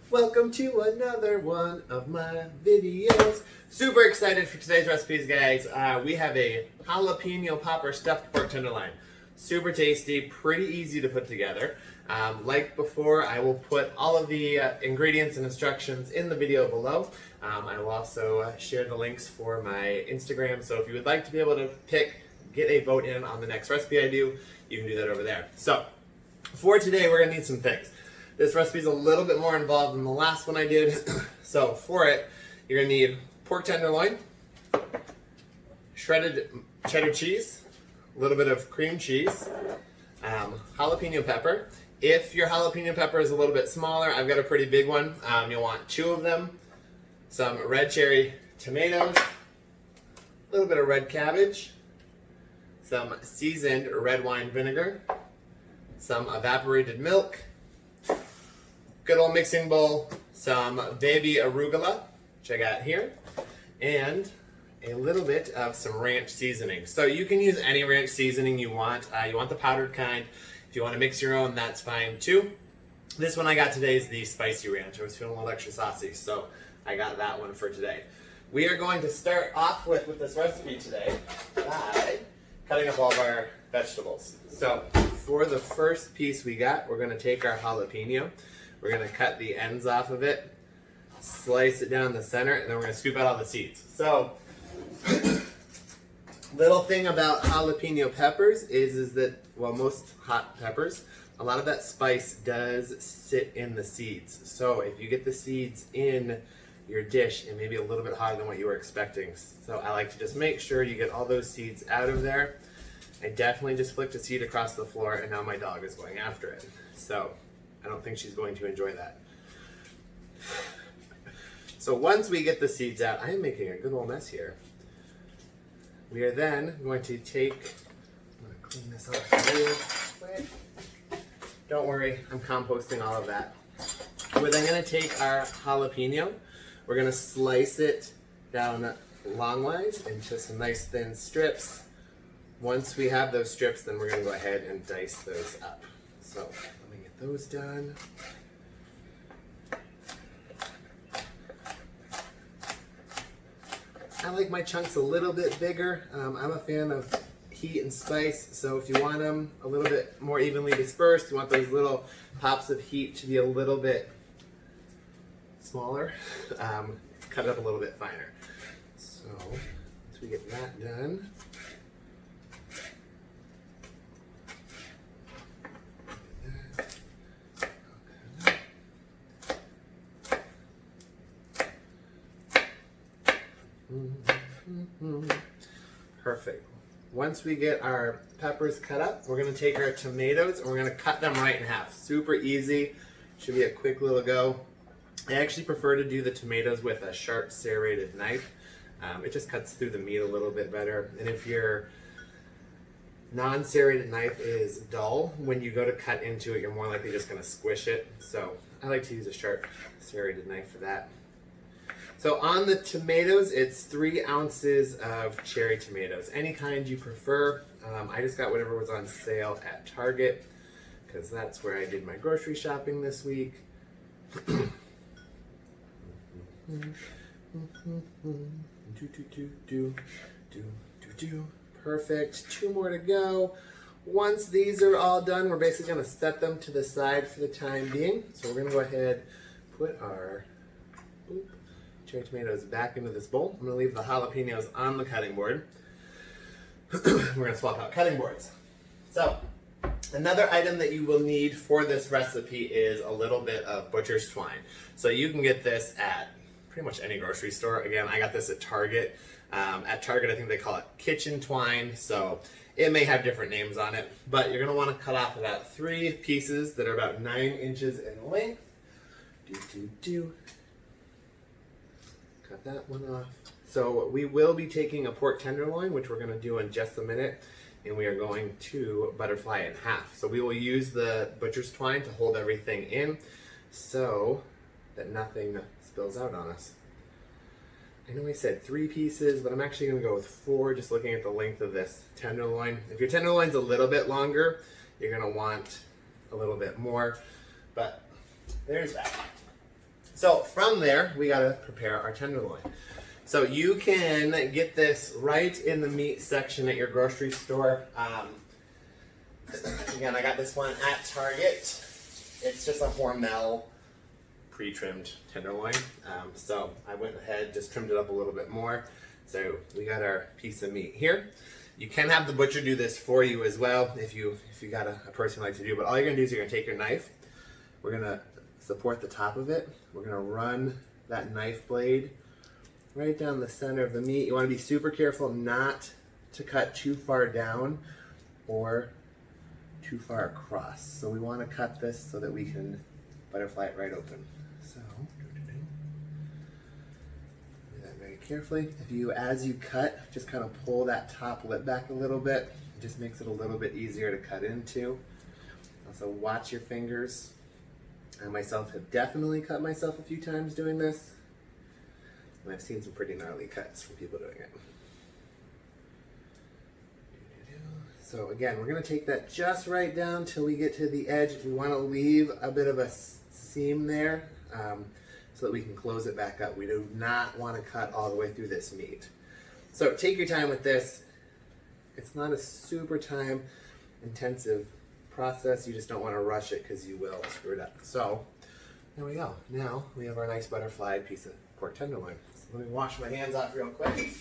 Welcome to another one of my videos. Super excited for today's recipes, guys. We have a jalapeno popper stuffed pork tenderloin. Super tasty, pretty easy to put together. Like before, I will put all of the ingredients and instructions in the video below. I will also share the links for my Instagram, so if you would like to be able to get a vote in on the next recipe I do, you can do that over there. So, for today, we're gonna need some things. This recipe is a little bit more involved than the last one I did. So for it, you're gonna need pork tenderloin, shredded cheddar cheese, a little bit of cream cheese, jalapeno pepper. If your jalapeno pepper is a little bit smaller, I've got a pretty big one. You'll want 2 of them. Some red cherry tomatoes, a little bit of red cabbage, some seasoned red wine vinegar, some evaporated milk, good old mixing bowl, some baby arugula, which I got here, and a little bit of some ranch seasoning. So you can use any ranch seasoning you want. You want the powdered kind. If you want to mix your own, that's fine too. This one I got today is the spicy ranch. I was feeling a little extra saucy, so I got that one for today. We are going to start off with this recipe today by cutting up all of our vegetables. So for the first piece we got, we're going to take our jalapeno. We're going to cut the ends off of it, slice it down the center, and then we're going to scoop out all the seeds. So, little thing about jalapeno peppers is that, well, most hot peppers, a lot of that spice does sit in the seeds. So if you get the seeds in your dish, it may be a little bit hotter than what you were expecting. So I like to just make sure you get all those seeds out of there. I definitely just flicked a seed across the floor, and now my dog is going after it. So I don't think she's going to enjoy that. So once we get the seeds out, I am making a good old mess here. We are then going to take, I'm going to clean this off real quick. Don't worry, I'm composting all of that. We're then going to take our jalapeno. We're going to slice it down longwise into some nice thin strips. Once we have those strips, then we're going to go ahead and dice those up. So let me get those done. I like my chunks a little bit bigger. I'm a fan of heat and spice, so if you want them a little bit more evenly dispersed, you want those little pops of heat to be a little bit smaller, cut it up a little bit finer. So once we get that done, perfect. Once we get our peppers cut up, we're going to take our tomatoes and we're going to cut them right in half. Super easy. Should be a quick little go. I actually prefer to do the tomatoes with a sharp serrated knife. It just cuts through the meat a little bit better. And if your non-serrated knife is dull, when you go to cut into it, you're more likely just going to squish it. So I like to use a sharp serrated knife for that. So on the tomatoes, it's 3 ounces of cherry tomatoes. Any kind you prefer. I just got whatever was on sale at Target because that's where I did my grocery shopping this week. Perfect. 2 more to go. Once these are all done, we're basically going to set them to the side for the time being. So we're going to go ahead and put our cherry tomatoes back into this bowl. I'm going to leave the jalapenos on the cutting board. We're going to swap out cutting boards. So, another item that you will need for this recipe is a little bit of butcher's twine. So you can get this at pretty much any grocery store. Again, I got this at Target. At Target, I think they call it kitchen twine. So it may have different names on it, but you're going to want to cut off about 3 pieces that are about 9 inches in length. Cut that one off. So we will be taking a pork tenderloin, which we're going to do in just a minute, and we are going to butterfly it in half. So we will use the butcher's twine to hold everything in so that nothing spills out on us. I know I said 3 pieces, but I'm actually going to go with 4, just looking at the length of this tenderloin. If your tenderloin's a little bit longer, you're going to want a little bit more, but there's that. So from there, we gotta prepare our tenderloin. So you can get this right in the meat section at your grocery store. Again, I got this one at Target. It's just a Hormel pre-trimmed tenderloin. So I went ahead, just trimmed it up a little bit more. So we got our piece of meat here. You can have the butcher do this for you as well if you got a person who likes to do it. But all you're gonna do is you're gonna take your knife. We're gonna support the top of it. We're gonna run that knife blade right down the center of the meat. You wanna be super careful not to cut too far down or too far across. So we wanna cut this so that we can butterfly it right open. So, do that very carefully. As you cut, just kind of pull that top lip back a little bit. It just makes it a little bit easier to cut into. Also watch your fingers. I myself have definitely cut myself a few times doing this. And I've seen some pretty gnarly cuts from people doing it. So again, we're gonna take that just right down till we get to the edge. We wanna leave a bit of a seam there so that we can close it back up. We do not wanna cut all the way through this meat. So take your time with this. It's not a super time intensive process. You just don't wanna rush it because you will screw it up. So there we go. Now we have our nice butterflied piece of pork tenderloin. So let me wash my hands off real quick.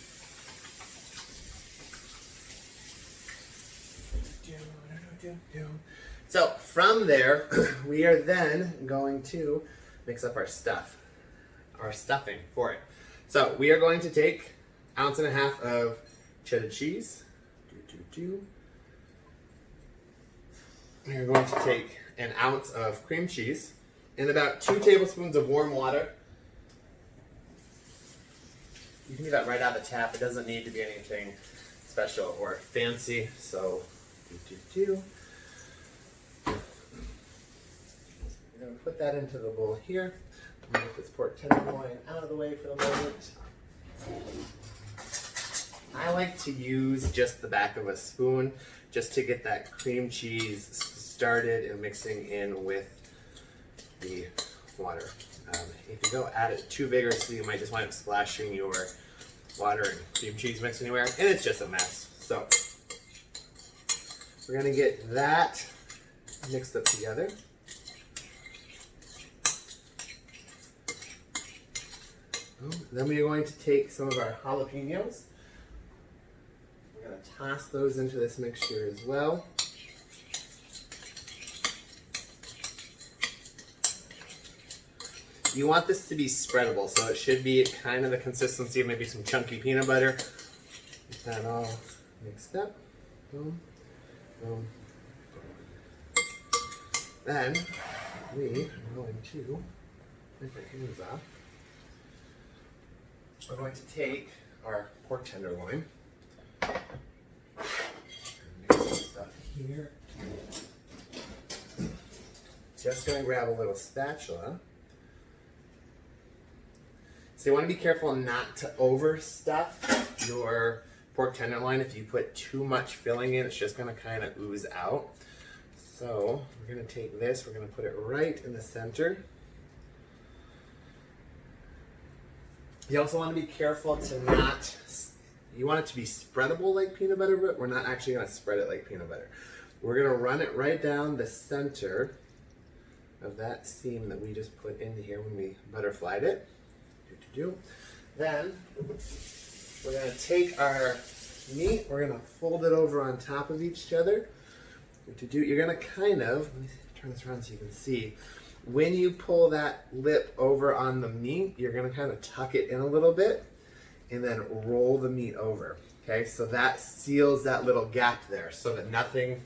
So from there, we are then going to mix up our stuffing for it. So we are going to take 1.5 ounces of cheddar cheese. We are going to take 1 ounce of cream cheese and about 2 tablespoons of warm water. You can do that right out of the tap. It doesn't need to be anything special or fancy. So we're going to put that into the bowl here. I'm going to get this pork tenderloin out of the way for the moment. I like to use just the back of a spoon just to get that cream cheese started and mixing in with the water. If you go at it too vigorously, you might just wind up splashing your water and cream cheese mix anywhere, and it's just a mess. So we're going to get that mixed up together. Then we are going to take some of our jalapeños. We're going to toss those into this mixture as well. You want this to be spreadable, so it should be kind of the consistency of maybe some chunky peanut butter. Get that all mixed up. Boom, boom, boom. Then we are going to take our hands off. We're going to take our pork tenderloin. Mix this stuff here. Just going to grab a little spatula. So you want to be careful not to overstuff your pork tenderloin. If you put too much filling in, it's just going to kind of ooze out. So we're going to take this, we're going to put it right in the center. You also want to be careful to not, you want it to be spreadable like peanut butter, but we're not actually going to spread it like peanut butter. We're going to run it right down the center of that seam that we just put in here when we butterflied it. Then we're going to take our meat, we're going to fold it over on top of each other. You're going to kind of, let me turn this around so you can see. When you pull that lip over on the meat, you're going to kind of tuck it in a little bit and then roll the meat over. Okay, so that seals that little gap there so that nothing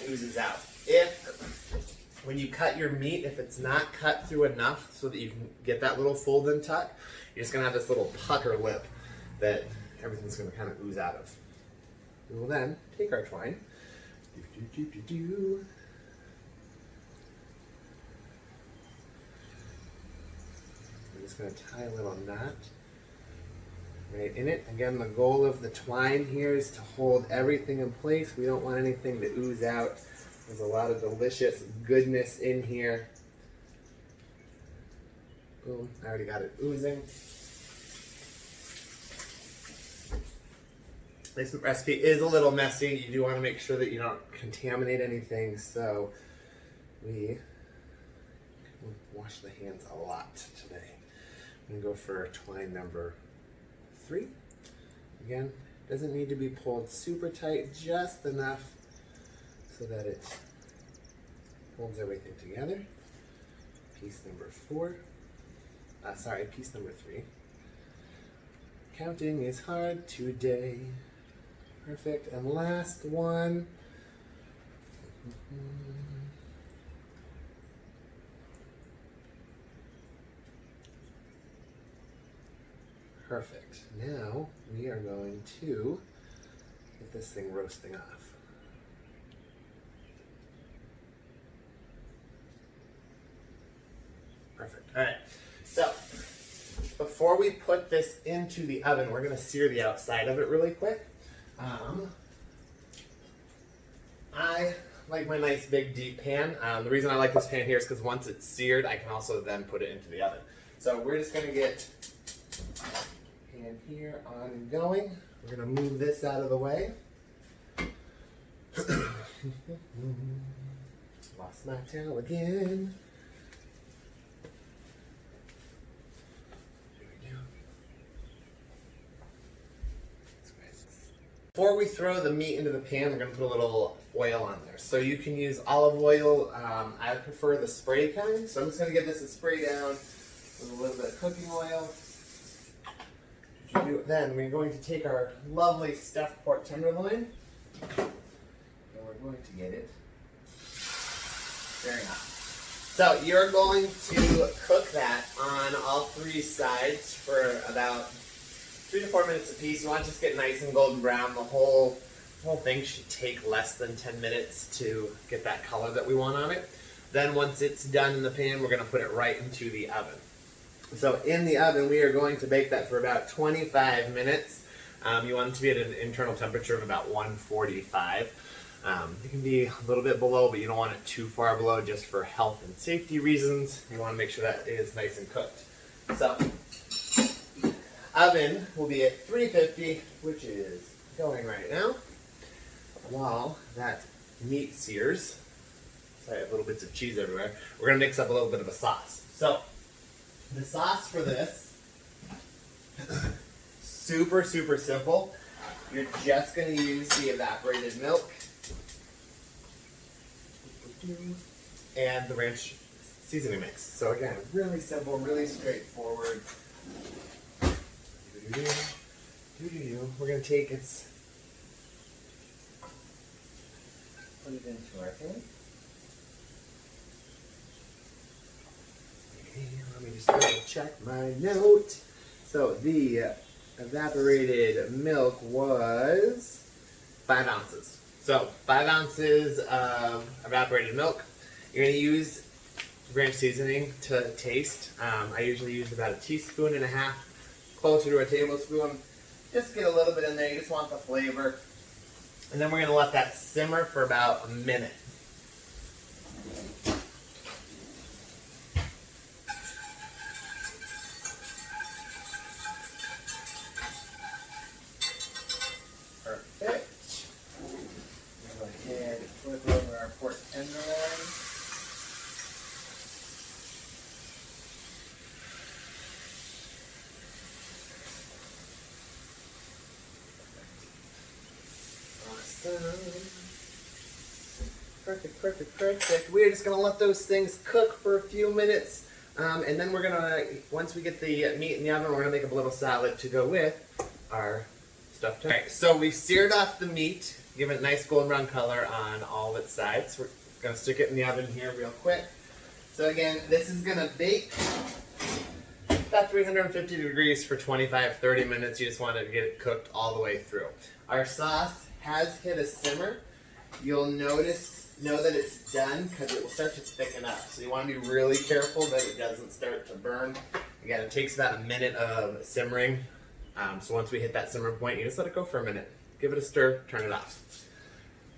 oozes out. When you cut your meat, if it's not cut through enough so that you can get that little fold and tuck, you're just going to have this little pucker lip that everything's going to kind of ooze out of. We will then take our twine. We're just going to tie a little knot right in it. Again, the goal of the twine here is to hold everything in place. We don't want anything to ooze out. There's a lot of delicious goodness in here. Boom, I already got it oozing. This recipe is a little messy. You do want to make sure that you don't contaminate anything, so we wash the hands a lot today. I'm gonna go for twine number 3. Again, doesn't need to be pulled super tight, just enough so that it holds everything together. Piece number 4. Piece number 3. Counting is hard today. Perfect. And last one. Perfect. Now we are going to get this thing roasting off. Perfect. All right. So before we put this into the oven, we're going to sear the outside of it really quick. I like my nice big deep pan. The reason I like this pan here is because once it's seared, I can also then put it into the oven. So we're just going to get pan here on and going. We're going to move this out of the way. Lost my towel again. Before we throw the meat into the pan, we're going to put a little oil on there. So you can use olive oil. I prefer the spray kind. So I'm just going to give this a spray down with a little bit of cooking oil. Then we're going to take our lovely stuffed pork tenderloin and we're going to get it very hot. So you're going to cook that on all 3 sides for about 3 to 4 minutes a piece. You want to just get nice and golden brown. The whole thing should take less than 10 minutes to get that color that we want on it. Then once it's done in the pan, we're going to put it right into the oven. So in the oven, we are going to bake that for about 25 minutes. You want it to be at an internal temperature of about 145. It can be a little bit below, but you don't want it too far below just for health and safety reasons. You want to make sure that it is nice and cooked. So oven will be at 350, which is going right now. While that meat sears, sorry, I have little bits of cheese everywhere, we're going to mix up a little bit of a sauce. So the sauce for this, super simple. You're just going to use the evaporated milk and the ranch seasoning mix. So again, really simple, really straightforward. We're going to take its, put it into our pan. Okay, let me just double check my note. So the evaporated milk was 5 ounces. So 5 ounces of evaporated milk. You're going to use ranch seasoning to taste. I usually use about 1.5 teaspoons, closer to a tablespoon. Just get a little bit in there. You just want the flavor. And then we're going to let that simmer for about a minute. Perfect. Go ahead and flip over our pork tenderloin. Perfect. We're just going to let those things cook for a few minutes. And then we're going to, once we get the meat in the oven, we're going to make a little salad to go with our stuffed turkey. Okay, so we've seared off the meat, give it a nice golden brown color on all of its sides. We're going to stick it in the oven here real quick. So again, this is going to bake about 350 degrees for 25-30 minutes. You just want to get it cooked all the way through. Our sauce has hit a simmer. You'll know that it's done because it will start to thicken up. So you want to be really careful that it doesn't start to burn. Again, it takes about a minute of simmering. So once we hit that simmer point, you just let it go for a minute. Give it a stir, turn it off.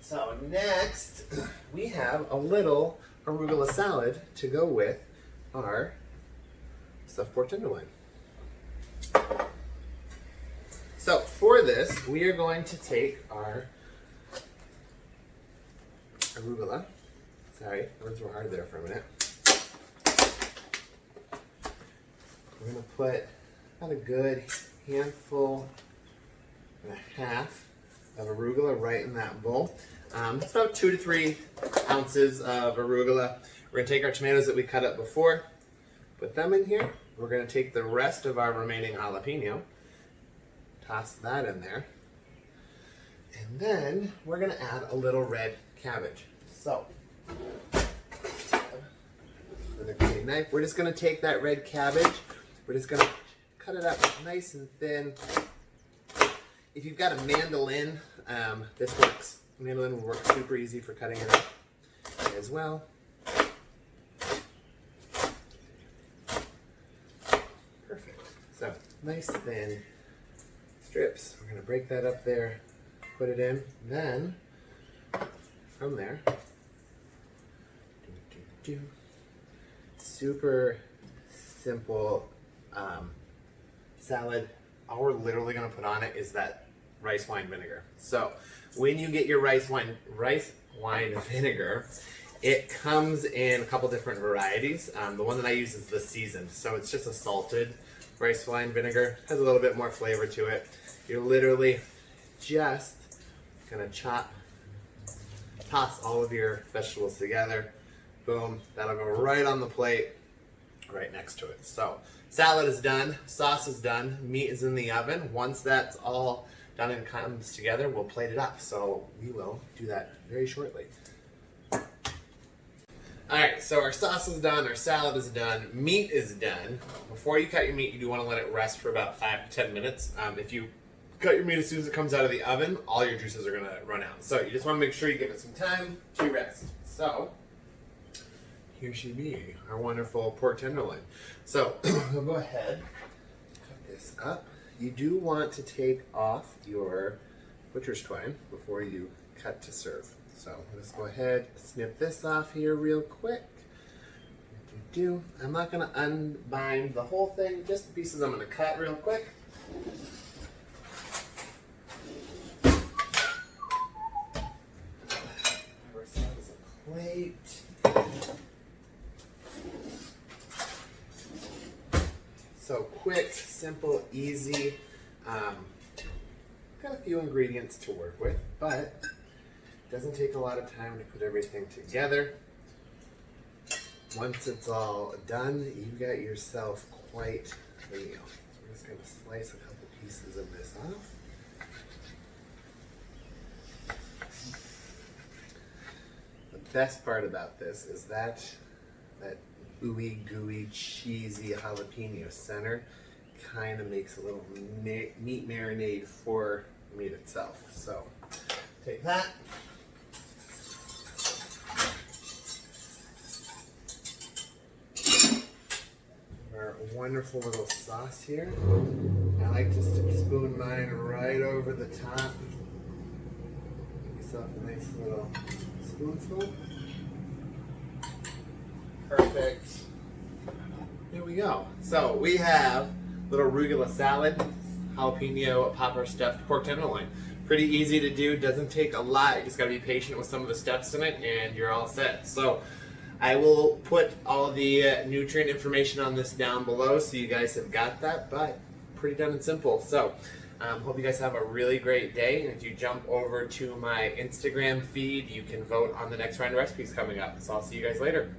So next, we have a little arugula salad to go with our stuffed pork tenderloin. So for this, we are going to take our arugula. Sorry, words were hard there for a minute. We're going to put about a good handful and a half of arugula right in that bowl. It's about 2 to 3 ounces of arugula. We're going to take our tomatoes that we cut up before, put them in here. We're going to take the rest of our remaining jalapeno, toss that in there, and then we're going to add a little red cabbage. So, with a clean knife, we're just going to take that red cabbage, we're just going to cut it up nice and thin. If you've got a mandolin, this works. Mandolin will work super easy for cutting it up as well. Perfect. So, nice thin strips. We're going to break that up there, put it in. Then, from there, super simple salad. All we're literally going to put on it is that rice wine vinegar. So when you get your rice wine vinegar, it comes in a couple different varieties. The one that I use is the seasoned. So it's just a salted rice wine vinegar. It has a little bit more flavor to it. You're literally just going to toss all of your vegetables together. Boom, that'll go right on the plate, right next to it. So salad is done, sauce is done, meat is in the oven. Once that's all done and comes together, we'll plate it up. So we will do that very shortly. All right, so our sauce is done, our salad is done, meat is done. Before you cut your meat, you do want to let it rest for about 5 to 10 minutes. If you cut your meat as soon as it comes out of the oven, all your juices are gonna run out. So you just want to make sure you give it some time to rest. So here she be, our wonderful pork tenderloin. So we'll go ahead, cut this up. You do want to take off your butcher's twine before you cut to serve. So let's go ahead, snip this off here real quick. I'm not gonna unbind the whole thing, just the pieces I'm gonna cut real quick. Plate. So quick, simple, easy. Got a few ingredients to work with, but it doesn't take a lot of time to put everything together. Once it's all done, you've got yourself quite a meal. So we're just going to slice a couple pieces of this off. The best part about this is that ooey gooey cheesy jalapeno center kind of makes a little meat marinade for the meat itself. So take that. Our wonderful little sauce here. I like to spoon mine right over the top. Give yourself a nice little spoonful. Perfect. Here we go. So we have little arugula salad, jalapeno popper stuffed pork tenderloin. Pretty easy to do, doesn't take a lot. You just gotta be patient with some of the steps in it and you're all set. So I will put all the nutrient information on this down below so you guys have got that, but pretty done and simple. So hope you guys have a really great day. And if you jump over to my Instagram feed, you can vote on the next round of recipes coming up. So I'll see you guys later.